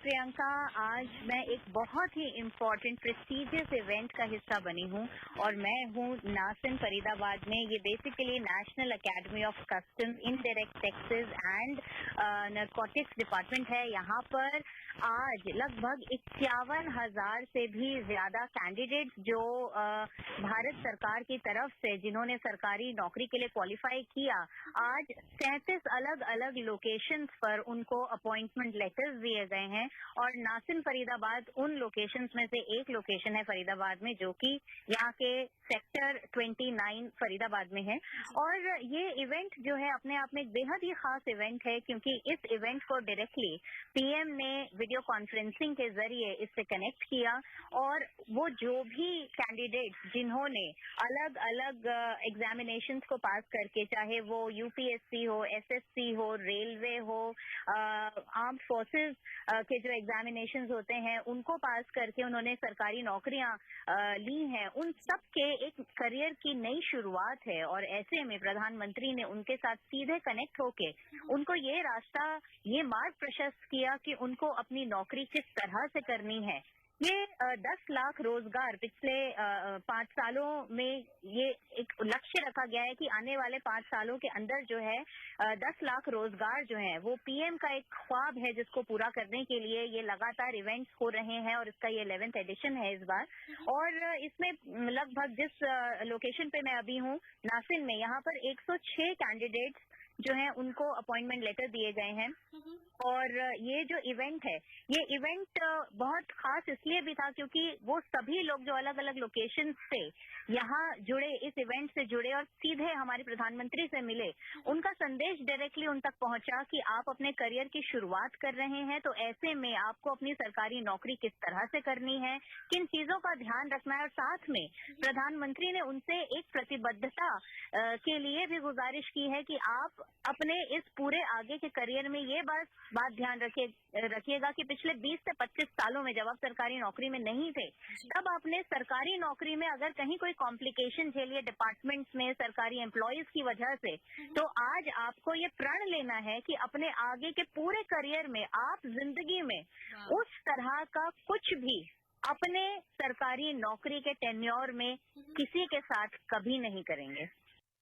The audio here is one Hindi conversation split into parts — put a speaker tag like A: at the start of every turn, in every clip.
A: प्रियंका, आज मैं एक बहुत ही इम्पोर्टेंट प्रेस्टिजियस इवेंट का हिस्सा बनी हूँ और मैं हूँ नासिन फरीदाबाद में। ये basically national academy of customs indirect taxes and narcotics department है। यहाँ पर आज लगभग 51,000 से भी ज्यादा कैंडिडेट्स जो भारत सरकार की तरफ से जिन्होंने सरकारी नौकरी के लिए क्वालिफाई किया, आज 37 अलग अलग लोकेशंस पर उनको अपॉइंटमेंट लेटर्स दिए गए हैं और नासिन फरीदाबाद उन लोकेशंस में से एक लोकेशन है फरीदाबाद में, जो कि यहाँ के सेक्टर 29 फरीदाबाद में है। और ये इवेंट जो है अपने आप में एक बेहद ही खास इवेंट है, क्योंकि इस इवेंट को डायरेक्टली पीएम ने वीडियो कॉन्फ्रेंसिंग के जरिए इससे कनेक्ट किया और वो जो भी कैंडिडेट्स जिन्होंने अलग अलग एग्जामिनेशंस को पास करके, चाहे वो यूपीएससी हो, एसएससी हो, रेलवे हो, आर्म्ड फोर्सेस के जो एग्जामिनेशंस होते हैं उनको पास करके उन्होंने सरकारी नौकरियां ली हैं, उन सब के एक करियर की नई शुरुआत है। और ऐसे में प्रधानमंत्री ने उनके साथ सीधे कनेक्ट होके उनको ये रास्ता, ये मार्ग प्रशस्त किया कि उनको अपनी नौकरी किस तरह से करनी है। ये 10 लाख रोजगार पिछले 5 सालों में ये एक लक्ष्य रखा गया है कि आने वाले 5 सालों के अंदर जो है 10 लाख रोजगार जो है वो पीएम का एक ख्वाब है, जिसको पूरा करने के लिए ये लगातार इवेंट्स हो रहे हैं और इसका ये 11th एडिशन है इस बार। और इसमें लगभग जिस लोकेशन पे मैं अभी हूँ नासिन में, यहाँ पर 106 कैंडिडेट्स जो है उनको अपॉइंटमेंट लेटर दिए गए हैं। और ये जो इवेंट है, ये इवेंट बहुत खास इसलिए भी था क्योंकि वो सभी लोग जो अलग अलग लोकेशन से यहाँ जुड़े, इस इवेंट से जुड़े और सीधे हमारे प्रधानमंत्री से मिले, उनका संदेश डायरेक्टली उन तक पहुंचा कि आप अपने करियर की शुरुआत कर रहे हैं, तो ऐसे में आपको अपनी सरकारी नौकरी किस तरह से करनी है, किन चीजों का ध्यान रखना है। और साथ में प्रधानमंत्री ने उनसे एक प्रतिबद्धता के लिए भी गुजारिश की है कि आप अपने इस पूरे आगे के करियर में ये बात ध्यान रखिएगा कि पिछले 20 से 25 सालों में जब आप सरकारी नौकरी में नहीं थे, तब आपने सरकारी नौकरी में अगर कहीं कोई कॉम्प्लिकेशन झेलिए डिपार्टमेंट्स में सरकारी एम्प्लॉयज की वजह से, तो आज आपको ये प्रण लेना है कि अपने आगे के पूरे करियर में आप जिंदगी में उस तरह का कुछ भी अपने सरकारी नौकरी के टेन्योर में किसी के साथ कभी नहीं करेंगे।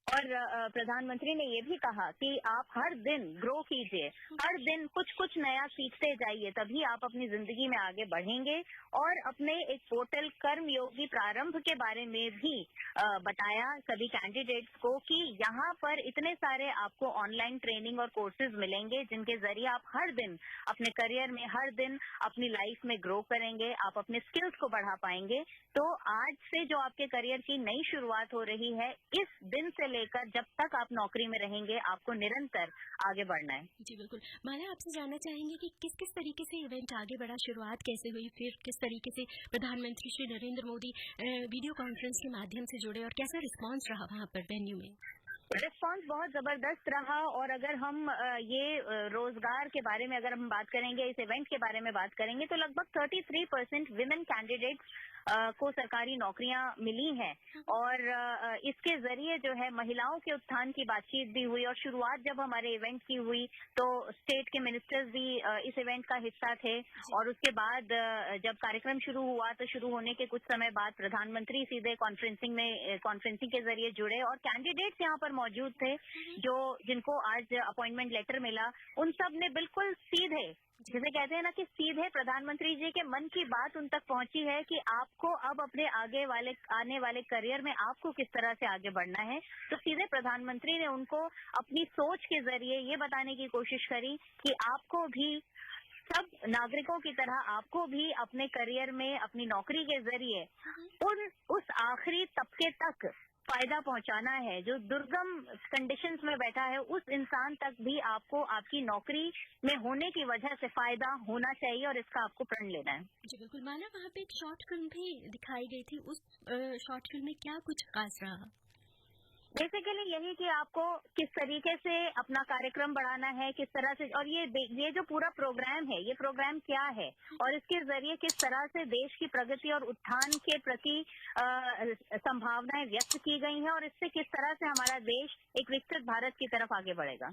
A: और प्रधानमंत्री ने ये भी कहा कि आप हर दिन ग्रो कीजिए, हर दिन कुछ कुछ नया सीखते जाइए, तभी आप अपनी जिंदगी में आगे बढ़ेंगे। और अपने एक पोर्टल कर्मयोगी प्रारंभ के बारे में भी बताया सभी कैंडिडेट्स को कि यहाँ पर इतने सारे आपको ऑनलाइन ट्रेनिंग और कोर्सेज मिलेंगे जिनके जरिए आप हर दिन अपने करियर में, हर दिन अपनी लाइफ में ग्रो करेंगे, आप अपने स्किल्स को बढ़ा पाएंगे। तो आज से जो आपके करियर की नई शुरुआत हो रही है, इस दिन से लेकर जब तक आप नौकरी में रहेंगे, आपको निरंतर आगे बढ़ना है।
B: जी बिल्कुल। माला, आपसे जानना चाहेंगे कि किस किस तरीके से इवेंट आगे बढ़ा, शुरुआत कैसे हुई, फिर किस तरीके से प्रधानमंत्री श्री नरेंद्र मोदी वीडियो कॉन्फ्रेंस के माध्यम से जुड़े और कैसा रिस्पांस रहा वहाँ पर वेन्यू में?
A: रिस्पांस बहुत जबरदस्त रहा। और अगर हम ये रोजगार के बारे में अगर हम बात करेंगे, इस इवेंट के बारे में बात करेंगे, तो लगभग 33% विमेन कैंडिडेट्स को सरकारी नौकरियां मिली हैं। और इसके जरिए जो है महिलाओं के उत्थान की बातचीत भी हुई। और शुरुआत जब हमारे इवेंट की हुई तो स्टेट के मिनिस्टर्स भी इस इवेंट का हिस्सा थे। और उसके बाद जब कार्यक्रम शुरू हुआ तो शुरू होने के कुछ समय बाद प्रधानमंत्री सीधे कॉन्फ्रेंसिंग के जरिए जुड़े और कैंडिडेट्स यहाँ पर मौजूद थे जिनको आज अपॉइंटमेंट लेटर मिला। उन सब ने बिल्कुल सीधे, जिसे कहते हैं ना कि सीधे प्रधानमंत्री जी के मन की बात उन तक पहुंची है कि आपको अब अपने आने वाले करियर में आपको किस तरह से आगे बढ़ना है। तो सीधे प्रधानमंत्री ने उनको अपनी सोच के जरिए ये बताने की कोशिश करी कि आपको भी, सब नागरिकों की तरह आपको भी अपने करियर में, अपनी नौकरी के जरिए उस आखिरी तबके तक फायदा पहुंचाना है जो दुर्गम कंडीशंस में बैठा है। उस इंसान तक भी आपको आपकी नौकरी में होने की वजह से फायदा होना चाहिए और इसका आपको प्रण लेना है।
B: जी बिल्कुल। माला, वहाँ पे एक शॉर्ट फिल्म भी दिखाई गई थी, उस शॉर्ट फिल्म में क्या कुछ खास रहा?
A: बेसिकली यही कि आपको किस तरीके से अपना कार्यक्रम बढ़ाना है, किस तरह से, और ये जो पूरा प्रोग्राम है, ये प्रोग्राम क्या है और इसके जरिए किस तरह से देश की प्रगति और उत्थान के प्रति संभावनाएं व्यक्त की गई हैं और इससे किस तरह से हमारा देश एक विकसित भारत की तरफ आगे बढ़ेगा।